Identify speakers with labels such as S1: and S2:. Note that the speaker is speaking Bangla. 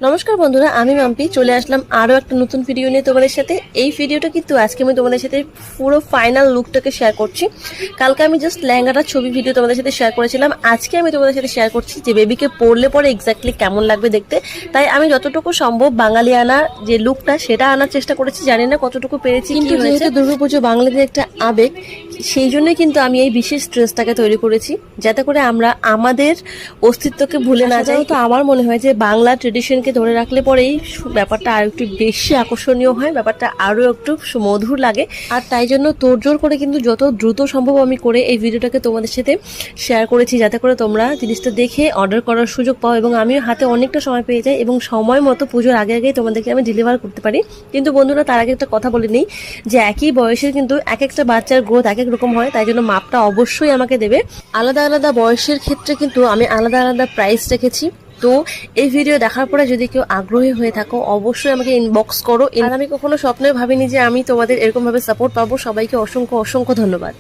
S1: নমস্কার বন্ধুরা, আমি মাম্পি চলে আসলাম আরও একটা নতুন ভিডিও নিয়ে তোমাদের সাথে। এই ভিডিওটা কিন্তু আজকে আমি তোমাদের সাথে পুরো ফাইনাল লুকটাকে শেয়ার করছি। কালকে আমি জাস্ট লেহেঙ্গাটার ছবি ভিডিও তোমাদের সাথে শেয়ার করেছিলাম। আজকে আমি তোমাদের সাথে শেয়ার করছি যে বেবিকে পরলে পরে এক্স্যাক্টলি কেমন লাগবে দেখতে। তাই আমি যতটুকু সম্ভব বাঙালি আনার যে লুকটা সেটা আনার চেষ্টা করেছি। জানি না কতটুকু পেরেছি, কিন্তু যেহেতু দুর্গাপুজো বাঙালিদের একটা আবেগ, সেই জন্যই কিন্তু আমি এই বিশেষ ড্রেসটাকে তৈরি করেছি, যাতে করে আমরা আমাদের অস্তিত্বকে ভুলে না যাই। তো আমার মনে হয় যে বাংলা ট্রেডিশনকে ধরে রাখলে পরেই ব্যাপারটা আরো একটু বেশি আকর্ষণীয় হয়, ব্যাপারটা আরো একটু মধুর লাগে। আর তাই জন্য তোড়জোড় করে কিন্তু যত দ্রুত সম্ভব আমি করে এই ভিডিওটাকে তোমাদের সাথে শেয়ার করেছি, যাতে করে তোমরা জিনিসটা দেখে অর্ডার করার সুযোগ পাও এবং আমিও হাতে অনেকটা সময় পেয়ে যাই এবং সময় মতো পুজোর আগে আগেই তোমাদেরকে আমি ডেলিভার করতে পারি। কিন্তু বন্ধুরা, তার আগে একটা কথা বলে নিই যে একই বয়সের কিন্তু এক একটা বাচ্চার গ্রোথ এক এক রকম হয়, তাই জন্য মাপটা অবশ্যই আমাকে দেবে। আলাদা আলাদা বয়সের ক্ষেত্রে কিন্তু আমি আলাদা আলাদা প্রাইস রেখেছি। তো এই ভিডিও দেখার পরে যদি কেউ আগ্রহী হয়ে থাকো, অবশ্যই আমাকে ইনবক্স করো। আর আমি কখনো স্বপ্নে ভাবিনি যে আমি তোমাদের এরকম ভাবে সাপোর্ট পাবো। সবাইকে অসংখ্য অসংখ্য ধন্যবাদ।